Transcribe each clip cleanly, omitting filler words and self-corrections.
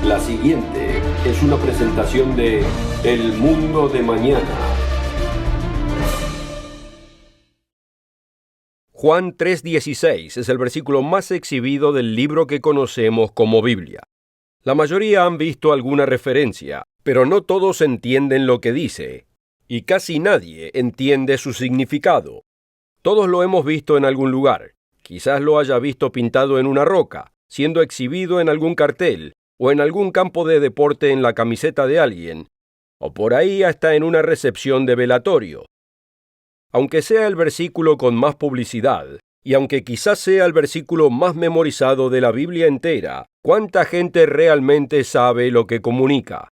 La siguiente es una presentación de El Mundo de Mañana. Juan 3:16 es el versículo más exhibido del libro que conocemos como Biblia. La mayoría han visto alguna referencia, pero no todos entienden lo que dice, y casi nadie entiende su significado. Todos lo hemos visto en algún lugar. Quizás lo haya visto pintado en una roca, siendo exhibido en algún cartel, o en algún campo de deporte en la camiseta de alguien, o por ahí hasta en una recepción de velatorio. Aunque sea el versículo con más publicidad, y aunque quizás sea el versículo más memorizado de la Biblia entera, ¿cuánta gente realmente sabe lo que comunica?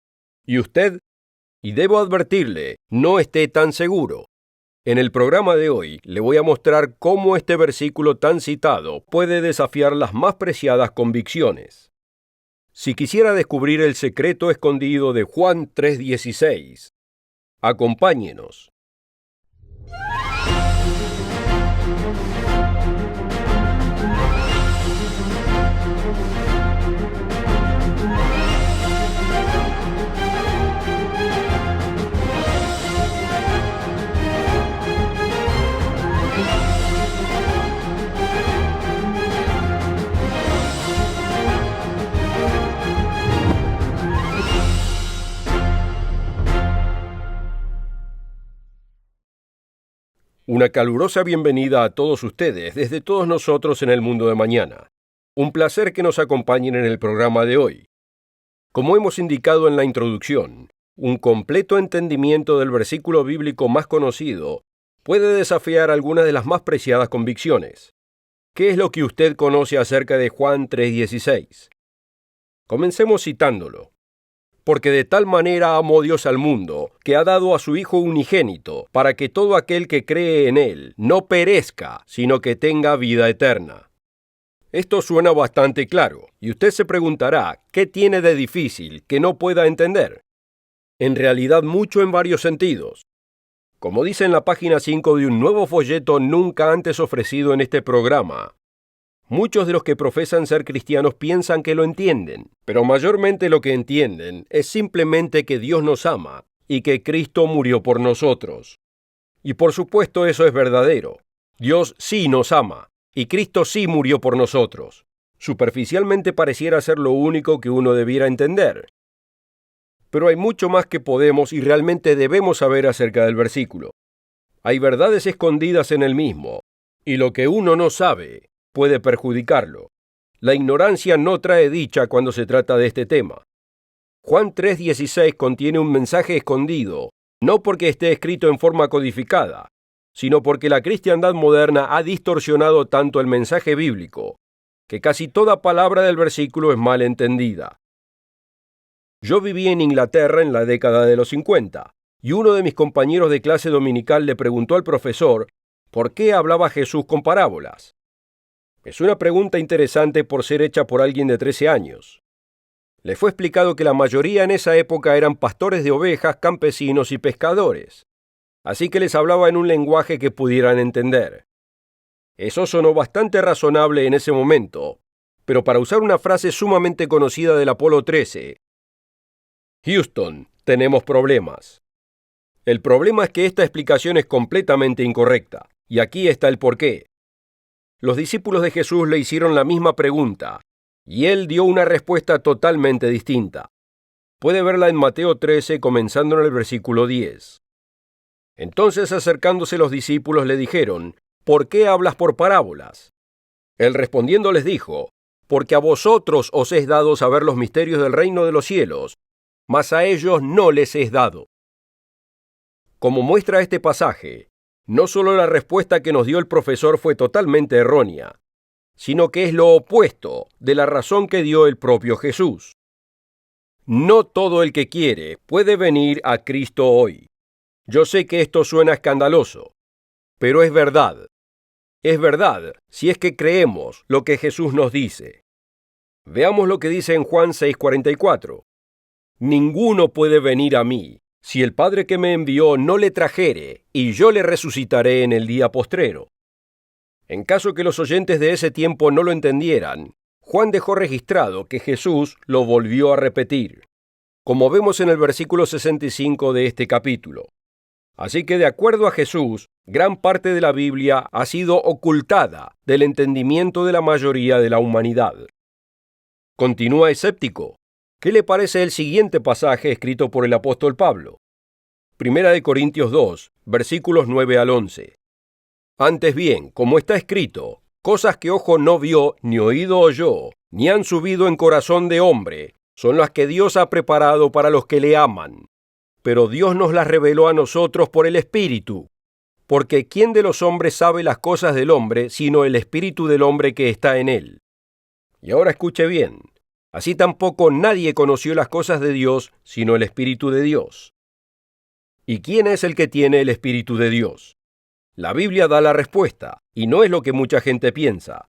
¿Y usted? Y debo advertirle, no esté tan seguro. En el programa de hoy le voy a mostrar cómo este versículo tan citado puede desafiar las más preciadas convicciones. Si quisiera descubrir el secreto escondido de Juan 3:16, acompáñenos. Una calurosa bienvenida a todos ustedes, desde todos nosotros en el mundo de mañana. Un placer que nos acompañen en el programa de hoy. Como hemos indicado en la introducción, un completo entendimiento del versículo bíblico más conocido puede desafiar algunas de las más preciadas convicciones. ¿Qué es lo que usted conoce acerca de Juan 3:16? Comencemos citándolo. Porque de tal manera amó Dios al mundo, que ha dado a su Hijo unigénito, para que todo aquel que cree en Él no perezca, sino que tenga vida eterna. Esto suena bastante claro, y usted se preguntará, ¿qué tiene de difícil que no pueda entender? En realidad mucho en varios sentidos. Como dice en la página 5 de un nuevo folleto nunca antes ofrecido en este programa, muchos de los que profesan ser cristianos piensan que lo entienden, pero mayormente lo que entienden es simplemente que Dios nos ama y que Cristo murió por nosotros. Y por supuesto eso es verdadero. Dios sí nos ama y Cristo sí murió por nosotros. Superficialmente pareciera ser lo único que uno debiera entender. Pero hay mucho más que podemos y realmente debemos saber acerca del versículo. Hay verdades escondidas en el mismo, y lo que uno no sabe puede perjudicarlo. La ignorancia no trae dicha cuando se trata de este tema. Juan 3:16 contiene un mensaje escondido, no porque esté escrito en forma codificada, sino porque la cristiandad moderna ha distorsionado tanto el mensaje bíblico, que casi toda palabra del versículo es mal entendida. Yo viví en Inglaterra en la década de los 50, y uno de mis compañeros de clase dominical le preguntó al profesor por qué hablaba Jesús con parábolas. Es una pregunta interesante por ser hecha por alguien de 13 años. Le fue explicado que la mayoría en esa época eran pastores de ovejas, campesinos y pescadores, así que les hablaba en un lenguaje que pudieran entender. Eso sonó bastante razonable en ese momento, pero para usar una frase sumamente conocida del Apolo 13, Houston, tenemos problemas. El problema es que esta explicación es completamente incorrecta, y aquí está el porqué. Los discípulos de Jesús le hicieron la misma pregunta, y él dio una respuesta totalmente distinta. Puede verla en Mateo 13, comenzando en el versículo 10. Entonces, acercándose los discípulos, le dijeron, ¿por qué hablas por parábolas? Él respondiendo les dijo, porque a vosotros os es dado saber los misterios del reino de los cielos, mas a ellos no les es dado. Como muestra este pasaje, no solo la respuesta que nos dio el profesor fue totalmente errónea, sino que es lo opuesto de la razón que dio el propio Jesús. No todo el que quiere puede venir a Cristo hoy. Yo sé que esto suena escandaloso, pero es verdad. Es verdad si es que creemos lo que Jesús nos dice. Veamos lo que dice en Juan 6:44. Ninguno puede venir a mí si el Padre que me envió no le trajere, y yo le resucitaré en el día postrero. En caso que los oyentes de ese tiempo no lo entendieran, Juan dejó registrado que Jesús lo volvió a repetir, como vemos en el versículo 65 de este capítulo. Así que de acuerdo a Jesús, gran parte de la Biblia ha sido ocultada del entendimiento de la mayoría de la humanidad. Continúa escéptico. ¿Qué le parece el siguiente pasaje escrito por el apóstol Pablo? Primera de Corintios 2, versículos 9 al 11. Antes bien, como está escrito, cosas que ojo no vio, ni oído oyó, ni han subido en corazón de hombre, son las que Dios ha preparado para los que le aman. Pero Dios nos las reveló a nosotros por el Espíritu. Porque ¿quién de los hombres sabe las cosas del hombre, sino el Espíritu del hombre que está en él? Y ahora escuche bien. Así tampoco nadie conoció las cosas de Dios, sino el Espíritu de Dios. ¿Y quién es el que tiene el Espíritu de Dios? La Biblia da la respuesta, y no es lo que mucha gente piensa.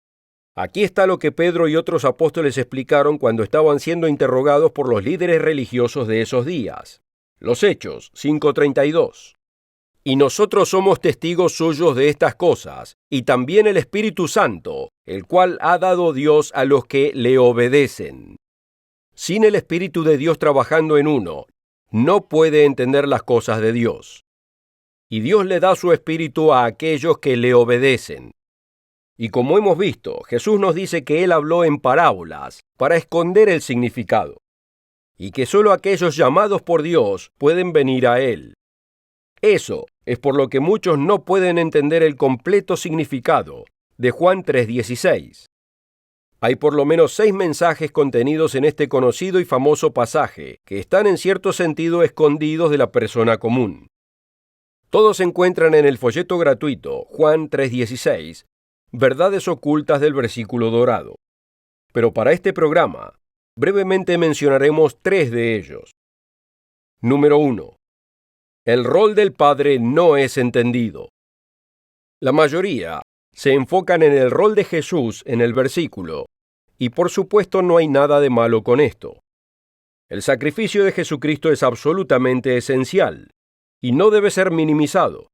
Aquí está lo que Pedro y otros apóstoles explicaron cuando estaban siendo interrogados por los líderes religiosos de esos días. Los Hechos 5:32. Y nosotros somos testigos suyos de estas cosas, y también el Espíritu Santo, el cual ha dado Dios a los que le obedecen. Sin el Espíritu de Dios trabajando en uno, no puede entender las cosas de Dios. Y Dios le da su Espíritu a aquellos que le obedecen. Y como hemos visto, Jesús nos dice que Él habló en parábolas para esconder el significado, y que solo aquellos llamados por Dios pueden venir a Él. Eso es por lo que muchos no pueden entender el completo significado de Juan 3:16. Hay por lo menos 6 mensajes contenidos en este conocido y famoso pasaje que están en cierto sentido escondidos de la persona común. Todos se encuentran en el folleto gratuito Juan 3:16, verdades ocultas del versículo dorado. Pero para este programa, brevemente mencionaremos 3 de ellos. Número 1. El rol del Padre no es entendido. La mayoría se enfocan en el rol de Jesús en el versículo, y por supuesto no hay nada de malo con esto. El sacrificio de Jesucristo es absolutamente esencial, y no debe ser minimizado.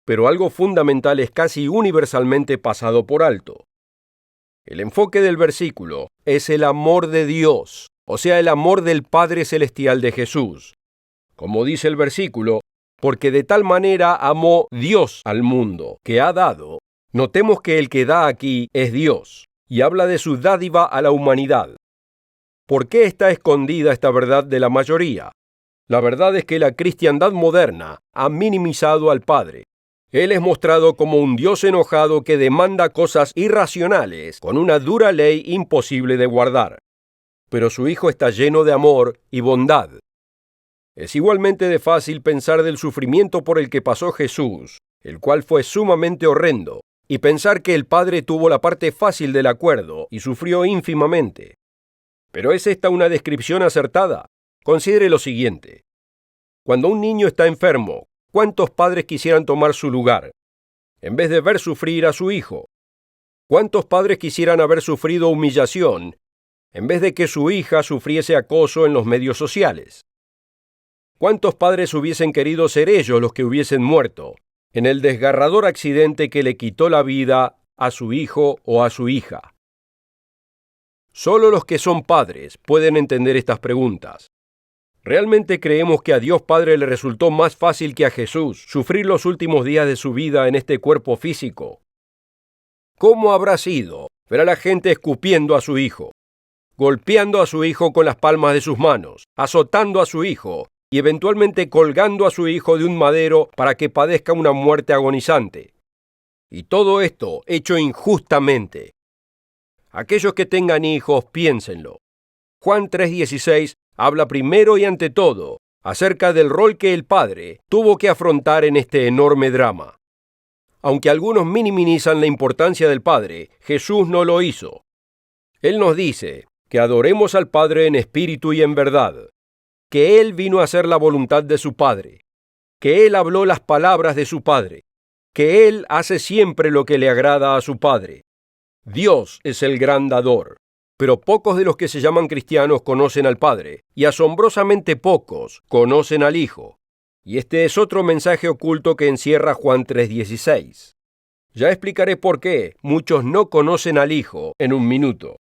Pero algo fundamental es casi universalmente pasado por alto. El enfoque del versículo es el amor de Dios, o sea, el amor del Padre Celestial de Jesús. Como dice el versículo, porque de tal manera amó Dios al mundo, que ha dado. Notemos que el que da aquí es Dios, y habla de su dádiva a la humanidad. ¿Por qué está escondida esta verdad de la mayoría? La verdad es que la cristiandad moderna ha minimizado al Padre. Él es mostrado como un Dios enojado que demanda cosas irracionales con una dura ley imposible de guardar. Pero su Hijo está lleno de amor y bondad. Es igualmente de fácil pensar del sufrimiento por el que pasó Jesús, el cual fue sumamente horrendo, y pensar que el Padre tuvo la parte fácil del acuerdo y sufrió ínfimamente. ¿Pero es esta una descripción acertada? Considere lo siguiente. Cuando un niño está enfermo, ¿cuántos padres quisieran tomar su lugar, en vez de ver sufrir a su hijo? ¿Cuántos padres quisieran haber sufrido humillación, en vez de que su hija sufriese acoso en los medios sociales? ¿Cuántos padres hubiesen querido ser ellos los que hubiesen muerto en el desgarrador accidente que le quitó la vida a su hijo o a su hija? Solo los que son padres pueden entender estas preguntas. ¿Realmente creemos que a Dios Padre le resultó más fácil que a Jesús sufrir los últimos días de su vida en este cuerpo físico? ¿Cómo habrá sido ver a la gente escupiendo a su hijo, golpeando a su hijo con las palmas de sus manos, azotando a su hijo y eventualmente colgando a su hijo de un madero para que padezca una muerte agonizante? Y todo esto hecho injustamente. Aquellos que tengan hijos, piénsenlo. Juan 3:16 habla primero y ante todo acerca del rol que el Padre tuvo que afrontar en este enorme drama. Aunque algunos minimizan la importancia del Padre, Jesús no lo hizo. Él nos dice que adoremos al Padre en espíritu y en verdad, que Él vino a hacer la voluntad de su Padre, que Él habló las palabras de su Padre, que Él hace siempre lo que le agrada a su Padre. Dios es el gran dador, pero pocos de los que se llaman cristianos conocen al Padre, y asombrosamente pocos conocen al Hijo. Y este es otro mensaje oculto que encierra Juan 3:16. Ya explicaré por qué muchos no conocen al Hijo en un minuto.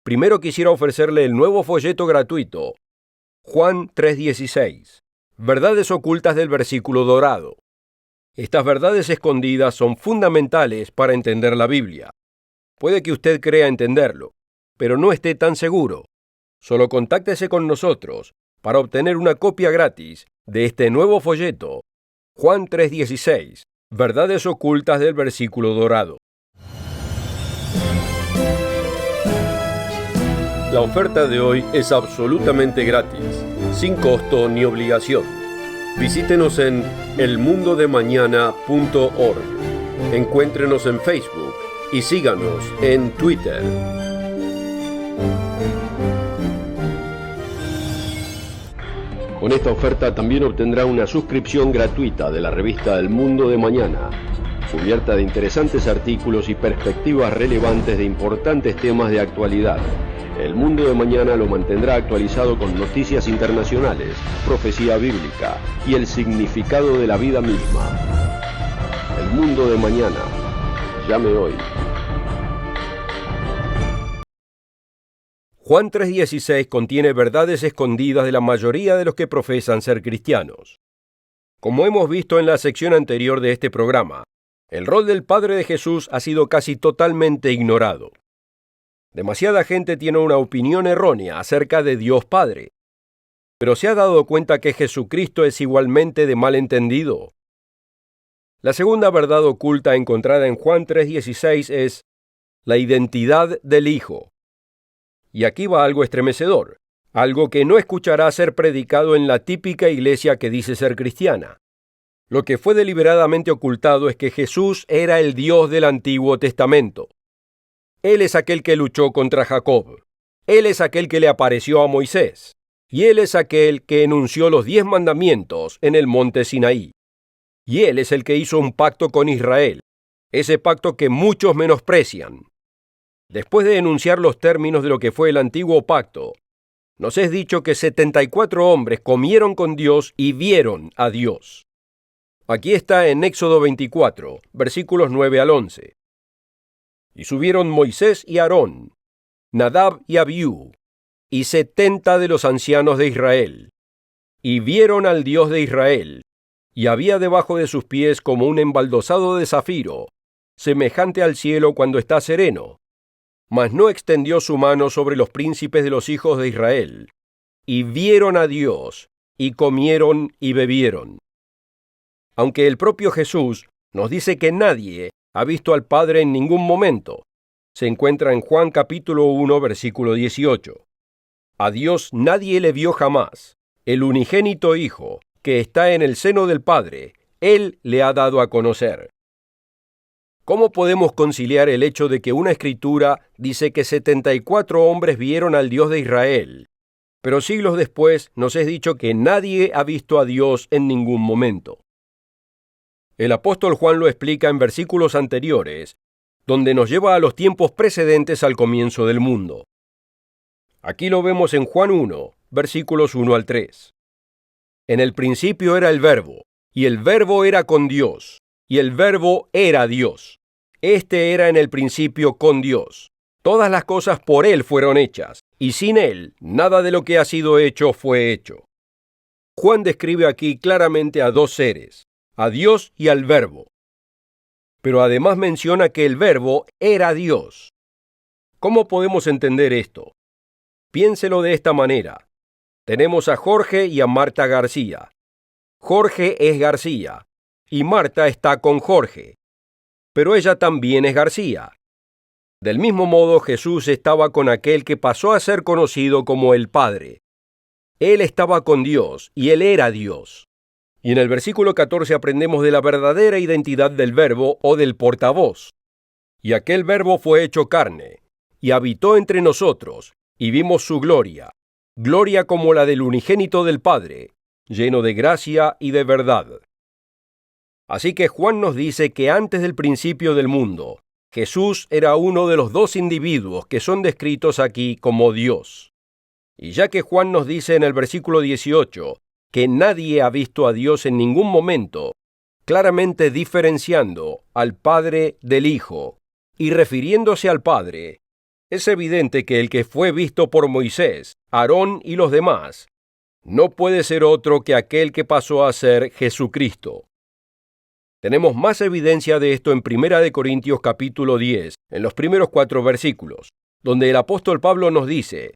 primero quisiera ofrecerle el nuevo folleto gratuito, Juan 3:16, verdades ocultas del versículo dorado. Estas verdades escondidas son fundamentales para entender la Biblia. Puede que usted crea entenderlo, pero no esté tan seguro. Solo contáctese con nosotros para obtener una copia gratis de este nuevo folleto, Juan 3:16, verdades ocultas del versículo dorado. La oferta de hoy es absolutamente gratis, sin costo ni obligación. Visítenos en elmundodemañana.org. Encuéntrenos en Facebook y síganos en Twitter. Con esta oferta también obtendrá una suscripción gratuita de la revista El Mundo de Mañana, cubierta de interesantes artículos y perspectivas relevantes de importantes temas de actualidad. El Mundo de Mañana lo mantendrá actualizado con noticias internacionales, profecía bíblica y el significado de la vida misma. El Mundo de Mañana. Llame hoy. Juan 3:16 contiene verdades escondidas de la mayoría de los que profesan ser cristianos. Como hemos visto en la sección anterior de este programa, el rol del Padre de Jesús ha sido casi totalmente ignorado. Demasiada gente tiene una opinión errónea acerca de Dios Padre. ¿Pero se ha dado cuenta que Jesucristo es igualmente de malentendido? La segunda verdad oculta encontrada en Juan 3:16 es la identidad del Hijo. Y aquí va algo estremecedor, algo que no escuchará ser predicado en la típica iglesia que dice ser cristiana. Lo que fue deliberadamente ocultado es que Jesús era el Dios del Antiguo Testamento. Él es aquel que luchó contra Jacob. Él es aquel que le apareció a Moisés. Y Él es aquel que enunció los 10 mandamientos en el monte Sinaí. Y Él es el que hizo un pacto con Israel, ese pacto que muchos menosprecian. Después de enunciar los términos de lo que fue el antiguo pacto, nos es dicho que 74 hombres comieron con Dios y vieron a Dios. Aquí está en Éxodo 24, versículos 9 al 11. Y subieron Moisés y Aarón, Nadab y Abiú, y 70 de los ancianos de Israel, y vieron al Dios de Israel, y había debajo de sus pies como un embaldosado de zafiro, semejante al cielo cuando está sereno, mas no extendió su mano sobre los príncipes de los hijos de Israel, y vieron a Dios, y comieron y bebieron. Aunque el propio Jesús nos dice que nadie ha visto al Padre en ningún momento, se encuentra en Juan capítulo 1, versículo 18. A Dios nadie le vio jamás. El unigénito Hijo, que está en el seno del Padre, Él le ha dado a conocer. ¿Cómo podemos conciliar el hecho de que una escritura dice que 74 hombres vieron al Dios de Israel, pero siglos después nos es dicho que nadie ha visto a Dios en ningún momento? El apóstol Juan lo explica en versículos anteriores, donde nos lleva a los tiempos precedentes al comienzo del mundo. Aquí lo vemos en Juan 1, versículos 1 al 3. En el principio era el Verbo, y el Verbo era con Dios, y el Verbo era Dios. Este era en el principio con Dios. Todas las cosas por Él fueron hechas, y sin Él nada de lo que ha sido hecho fue hecho. Juan describe aquí claramente a dos seres, a Dios y al Verbo. Pero además menciona que el Verbo era Dios. ¿Cómo podemos entender esto? Piénselo de esta manera. Tenemos a Jorge y a Marta García. Jorge es García, y Marta está con Jorge. Pero ella también es García. Del mismo modo, Jesús estaba con aquel que pasó a ser conocido como el Padre. Él estaba con Dios, y Él era Dios. Y en el versículo 14 aprendemos de la verdadera identidad del Verbo o del portavoz. Y aquel Verbo fue hecho carne, y habitó entre nosotros, y vimos su gloria, gloria como la del unigénito del Padre, lleno de gracia y de verdad. Así que Juan nos dice que antes del principio del mundo, Jesús era uno de los dos individuos que son descritos aquí como Dios. Y ya que Juan nos dice en el versículo 18 que nadie ha visto a Dios en ningún momento, claramente diferenciando al Padre del Hijo y refiriéndose al Padre, es evidente que el que fue visto por Moisés, Aarón y los demás, no puede ser otro que aquel que pasó a ser Jesucristo. Tenemos más evidencia de esto en 1 Corintios capítulo 10, en los primeros 4 versículos, donde el apóstol Pablo nos dice: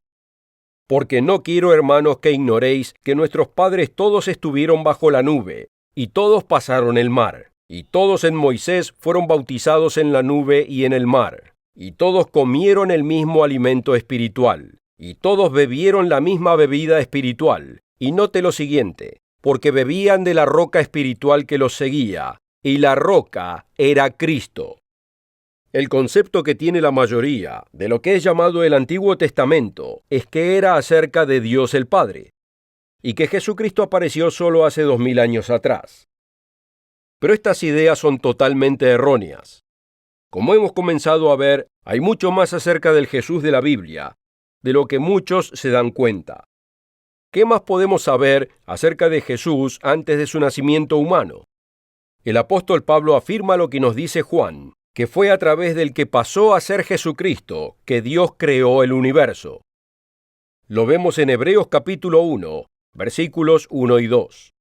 «Porque no quiero, hermanos, que ignoréis que nuestros padres todos estuvieron bajo la nube, y todos pasaron el mar, y todos en Moisés fueron bautizados en la nube y en el mar, y todos comieron el mismo alimento espiritual, y todos bebieron la misma bebida espiritual». Y note lo siguiente: porque bebían de la roca espiritual que los seguía, y la roca era Cristo. El concepto que tiene la mayoría de lo que es llamado el Antiguo Testamento es que era acerca de Dios el Padre, y que Jesucristo apareció solo hace 2000 años atrás. Pero estas ideas son totalmente erróneas. Como hemos comenzado a ver, hay mucho más acerca del Jesús de la Biblia, de lo que muchos se dan cuenta. ¿Qué más podemos saber acerca de Jesús antes de su nacimiento humano? El apóstol Pablo afirma lo que nos dice Juan, que fue a través del que pasó a ser Jesucristo que Dios creó el universo. Lo vemos en Hebreos capítulo 1, versículos 1 y 2.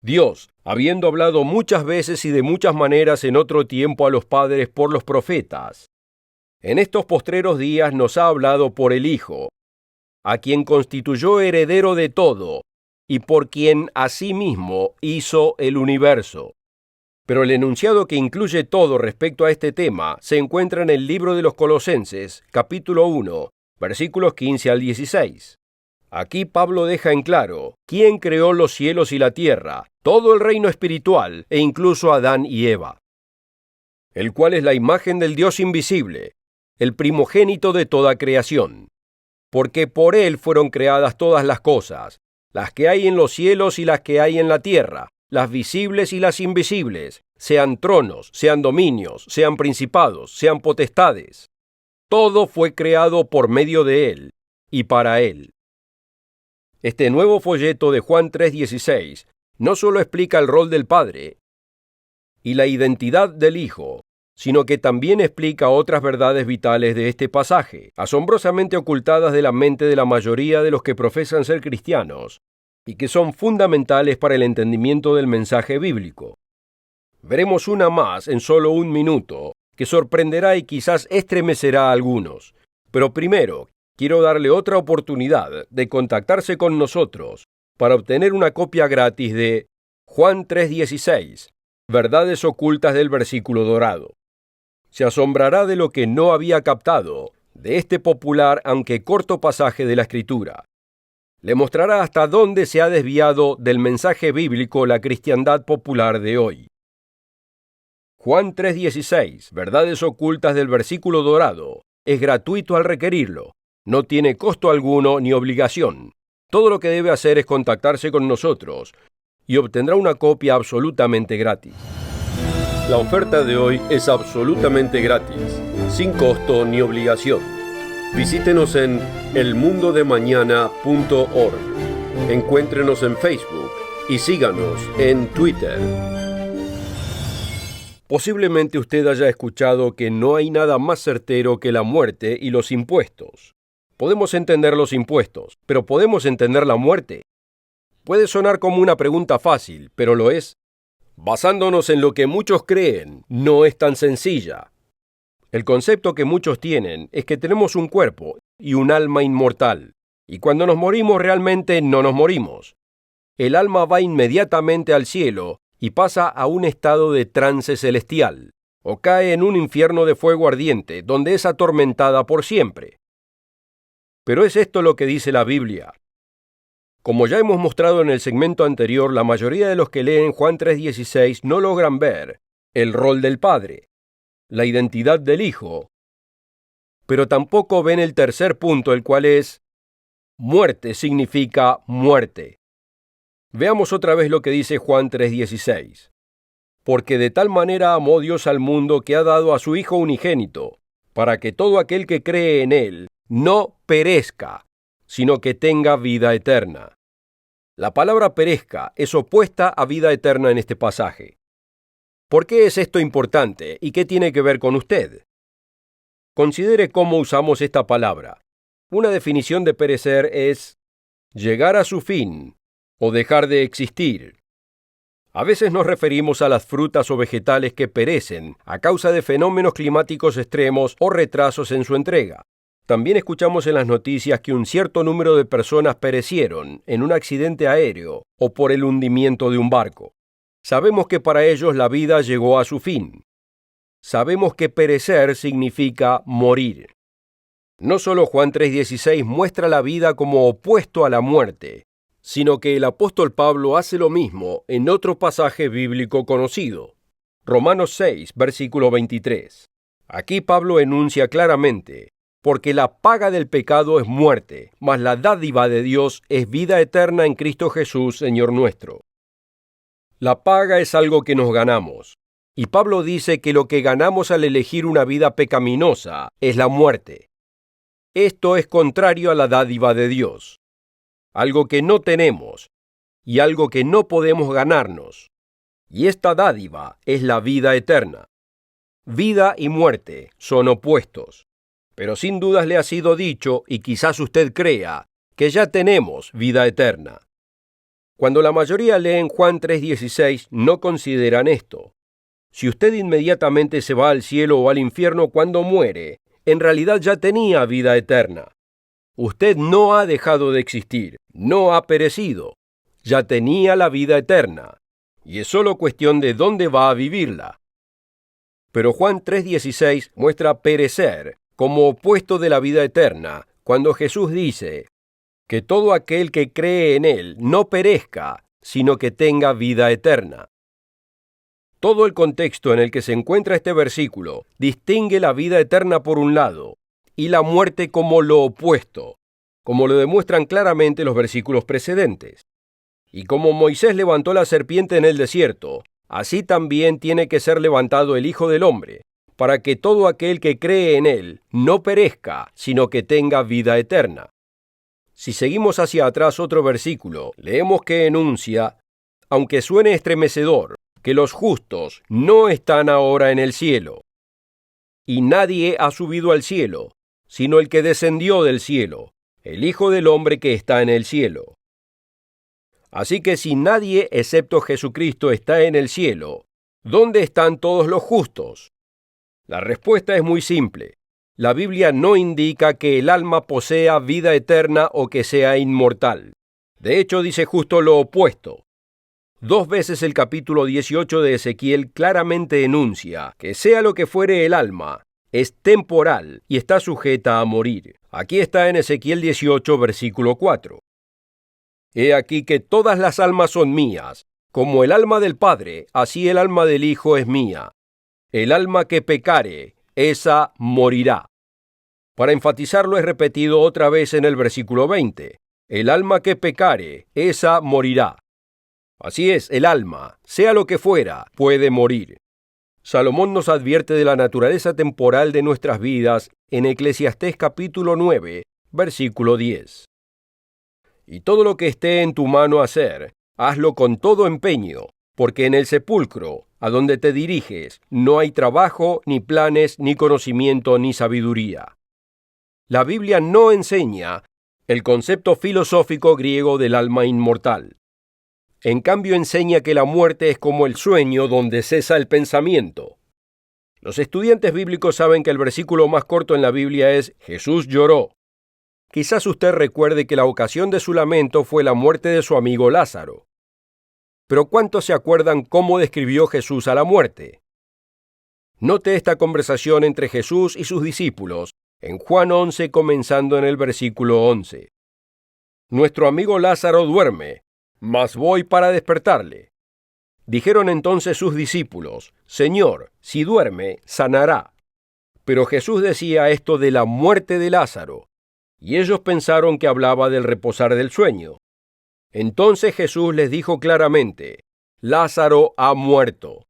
Dios, habiendo hablado muchas veces y de muchas maneras en otro tiempo a los padres por los profetas, en estos postreros días nos ha hablado por el Hijo, a quien constituyó heredero de todo, y por quien asimismo hizo el universo. Pero el enunciado que incluye todo respecto a este tema se encuentra en el libro de los Colosenses, capítulo 1, versículos 15 al 16. Aquí Pablo deja en claro quién creó los cielos y la tierra, todo el reino espiritual e incluso a Adán y Eva, el cual es la imagen del Dios invisible, el primogénito de toda creación. Porque por él fueron creadas todas las cosas, las que hay en los cielos y las que hay en la tierra, las visibles y las invisibles, sean tronos, sean dominios, sean principados, sean potestades. Todo fue creado por medio de él y para él. Este nuevo folleto de Juan 3:16 no solo explica el rol del Padre y la identidad del Hijo, sino que también explica otras verdades vitales de este pasaje, asombrosamente ocultadas de la mente de la mayoría de los que profesan ser cristianos, y que son fundamentales para el entendimiento del mensaje bíblico. Veremos una más en solo un minuto, que sorprenderá y quizás estremecerá a algunos. Pero primero, quiero darle otra oportunidad de contactarse con nosotros para obtener una copia gratis de Juan 3:16, Verdades ocultas del versículo dorado. Se asombrará de lo que no había captado de este popular aunque corto pasaje de la Escritura. Le mostrará hasta dónde se ha desviado del mensaje bíblico la cristiandad popular de hoy. Juan 3:16, Verdades ocultas del versículo dorado, es gratuito al requerirlo. No tiene costo alguno ni obligación. Todo lo que debe hacer es contactarse con nosotros y obtendrá una copia absolutamente gratis. La oferta de hoy es absolutamente gratis, sin costo ni obligación. Visítenos en elmundodemañana.org. Encuéntrenos en Facebook y síganos en Twitter. Posiblemente usted haya escuchado que no hay nada más certero que la muerte y los impuestos. Podemos entender los impuestos, pero ¿podemos entender la muerte? Puede sonar como una pregunta fácil, pero lo es. Basándonos en lo que muchos creen, no es tan sencilla. El concepto que muchos tienen es que tenemos un cuerpo y un alma inmortal, y cuando nos morimos realmente no nos morimos. El alma va inmediatamente al cielo y pasa a un estado de trance celestial, o cae en un infierno de fuego ardiente, donde es atormentada por siempre. Pero ¿es esto lo que dice la Biblia? Como ya hemos mostrado en el segmento anterior, la mayoría de los que leen Juan 3:16 no logran ver el rol del Padre, la identidad del Hijo, pero tampoco ven el tercer punto, el cual es: muerte significa muerte. Veamos otra vez lo que dice Juan 3:16. Porque de tal manera amó Dios al mundo que ha dado a su Hijo unigénito, para que todo aquel que cree en él no perezca, sino que tenga vida eterna. La palabra perezca es opuesta a vida eterna en este pasaje. ¿Por qué es esto importante y qué tiene que ver con usted? Considere cómo usamos esta palabra. Una definición de perecer es llegar a su fin o dejar de existir. A veces nos referimos a las frutas o vegetales que perecen a causa de fenómenos climáticos extremos o retrasos en su entrega. También escuchamos en las noticias que un cierto número de personas perecieron en un accidente aéreo o por el hundimiento de un barco. Sabemos que para ellos la vida llegó a su fin. Sabemos que perecer significa morir. No solo Juan 3:16 muestra la vida como opuesto a la muerte, sino que el apóstol Pablo hace lo mismo en otro pasaje bíblico conocido, Romanos 6, versículo 23. Aquí Pablo enuncia claramente, porque la paga del pecado es muerte, mas la dádiva de Dios es vida eterna en Cristo Jesús, Señor nuestro. La paga es algo que nos ganamos, y Pablo dice que lo que ganamos al elegir una vida pecaminosa es la muerte. Esto es contrario a la dádiva de Dios, algo que no tenemos y algo que no podemos ganarnos. Y esta dádiva es la vida eterna. Vida y muerte son opuestos, pero sin dudas le ha sido dicho, y quizás usted crea, que ya tenemos vida eterna. Cuando la mayoría leen Juan 3:16, no consideran esto. Si usted inmediatamente se va al cielo o al infierno cuando muere, en realidad ya tenía vida eterna. Usted no ha dejado de existir, no ha perecido, ya tenía la vida eterna, y es solo cuestión de dónde va a vivirla. Pero Juan 3:16 muestra perecer como opuesto de la vida eterna, cuando Jesús dice que todo aquel que cree en Él no perezca, sino que tenga vida eterna. Todo el contexto en el que se encuentra este versículo distingue la vida eterna por un lado y la muerte como lo opuesto, como lo demuestran claramente los versículos precedentes. Y como Moisés levantó la serpiente en el desierto, así también tiene que ser levantado el Hijo del Hombre, para que todo aquel que cree en Él no perezca, sino que tenga vida eterna. Si seguimos hacia atrás otro versículo, leemos que enuncia, aunque suene estremecedor, que los justos no están ahora en el cielo. Y nadie ha subido al cielo, sino el que descendió del cielo, el Hijo del Hombre que está en el cielo. Así que si nadie excepto Jesucristo está en el cielo, ¿dónde están todos los justos? La respuesta es muy simple. La Biblia no indica que el alma posea vida eterna o que sea inmortal. De hecho, dice justo lo opuesto. 2 veces el capítulo 18 de Ezequiel claramente enuncia que sea lo que fuere el alma, es temporal y está sujeta a morir. Aquí está en Ezequiel 18, versículo 4. He aquí que todas las almas son mías, como el alma del Padre, así el alma del Hijo es mía. El alma que pecare, esa morirá. Para enfatizarlo es repetido otra vez en el versículo 20. El alma que pecare, esa morirá. Así es, el alma, sea lo que fuera, puede morir. Salomón nos advierte de la naturaleza temporal de nuestras vidas en Eclesiastés capítulo 9, versículo 10. Y todo lo que esté en tu mano hacer, hazlo con todo empeño, porque en el sepulcro, a donde te diriges, no hay trabajo, ni planes, ni conocimiento, ni sabiduría. La Biblia no enseña el concepto filosófico griego del alma inmortal. En cambio enseña que la muerte es como el sueño donde cesa el pensamiento. Los estudiantes bíblicos saben que el versículo más corto en la Biblia es Jesús lloró. Quizás usted recuerde que la ocasión de su lamento fue la muerte de su amigo Lázaro. Pero ¿cuántos se acuerdan cómo describió Jesús a la muerte? Note esta conversación entre Jesús y sus discípulos en Juan 11, comenzando en el versículo 11. Nuestro amigo Lázaro duerme, mas voy para despertarle. Dijeron entonces sus discípulos, Señor, si duerme, sanará. Pero Jesús decía esto de la muerte de Lázaro, y ellos pensaron que hablaba del reposar del sueño. Entonces Jesús les dijo claramente, Lázaro ha muerto.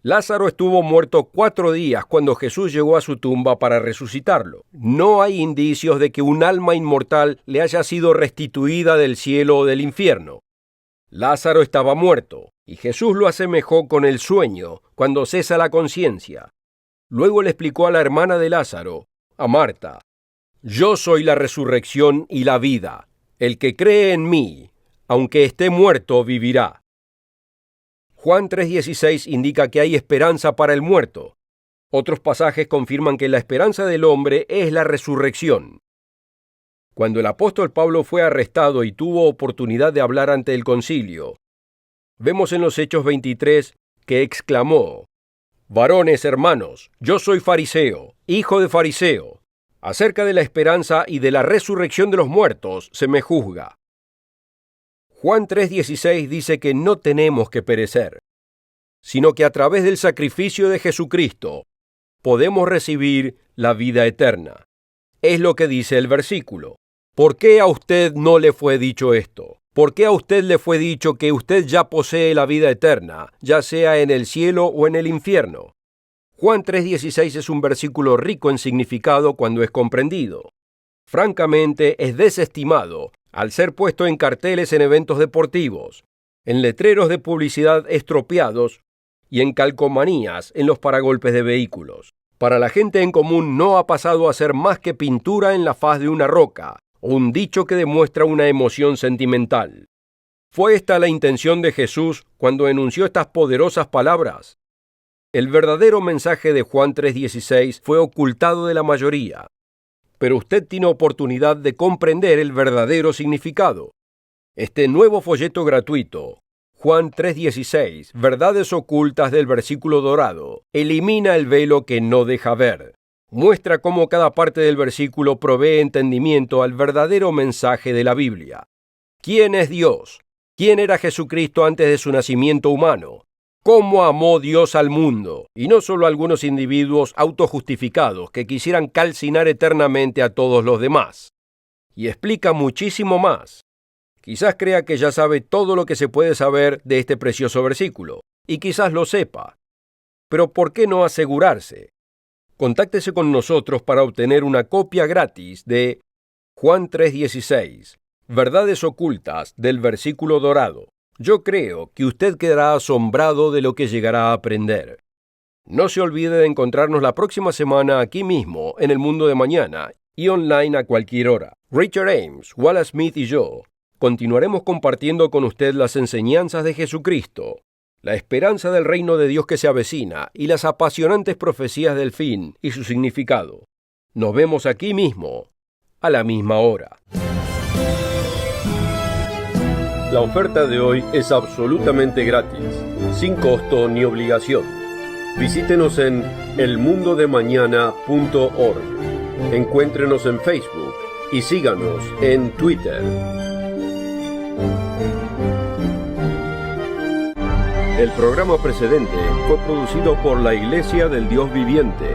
Lázaro estuvo muerto 4 días cuando Jesús llegó a su tumba para resucitarlo. No hay indicios de que un alma inmortal le haya sido restituida del cielo o del infierno. Lázaro estaba muerto, y Jesús lo asemejó con el sueño, cuando cesa la conciencia. Luego le explicó a la hermana de Lázaro, a Marta: «Yo soy la resurrección y la vida. El que cree en mí, aunque esté muerto, vivirá». Juan 3:16 indica que hay esperanza para el muerto. Otros pasajes confirman que la esperanza del hombre es la resurrección. Cuando el apóstol Pablo fue arrestado y tuvo oportunidad de hablar ante el concilio, vemos en los Hechos 23 que exclamó: «Varones, hermanos, yo soy fariseo, hijo de fariseo. Acerca de la esperanza y de la resurrección de los muertos se me juzga». Juan 3:16 dice que no tenemos que perecer, sino que a través del sacrificio de Jesucristo podemos recibir la vida eterna. Es lo que dice el versículo. ¿Por qué a usted no le fue dicho esto? ¿Por qué a usted le fue dicho que usted ya posee la vida eterna, ya sea en el cielo o en el infierno? Juan 3:16 es un versículo rico en significado cuando es comprendido. Francamente, es desestimado al ser puesto en carteles en eventos deportivos, en letreros de publicidad estropeados y en calcomanías en los paragolpes de vehículos. Para la gente en común no ha pasado a ser más que pintura en la faz de una roca o un dicho que demuestra una emoción sentimental. ¿Fue esta la intención de Jesús cuando enunció estas poderosas palabras? El verdadero mensaje de Juan 3:16 fue ocultado de la mayoría, pero usted tiene oportunidad de comprender el verdadero significado. Este nuevo folleto gratuito, Juan 3:16, Verdades ocultas del versículo dorado, elimina el velo que no deja ver. Muestra cómo cada parte del versículo provee entendimiento al verdadero mensaje de la Biblia. ¿Quién es Dios? ¿Quién era Jesucristo antes de su nacimiento humano? ¿Cómo amó Dios al mundo? Y no solo a algunos individuos autojustificados que quisieran calcinar eternamente a todos los demás. Y explica muchísimo más. Quizás crea que ya sabe todo lo que se puede saber de este precioso versículo, y quizás lo sepa. Pero ¿por qué no asegurarse? Contáctese con nosotros para obtener una copia gratis de Juan 3:16, Verdades ocultas del versículo dorado. Yo creo que usted quedará asombrado de lo que llegará a aprender. No se olvide de encontrarnos la próxima semana aquí mismo, en El Mundo de Mañana, y online a cualquier hora. Richard Ames, Wallace Smith y yo continuaremos compartiendo con usted las enseñanzas de Jesucristo, la esperanza del reino de Dios que se avecina y las apasionantes profecías del fin y su significado. Nos vemos aquí mismo, a la misma hora. La oferta de hoy es absolutamente gratis, sin costo ni obligación. Visítenos en elmundodemañana.org. Encuéntrenos en Facebook y síganos en Twitter. El programa precedente fue producido por la Iglesia del Dios Viviente.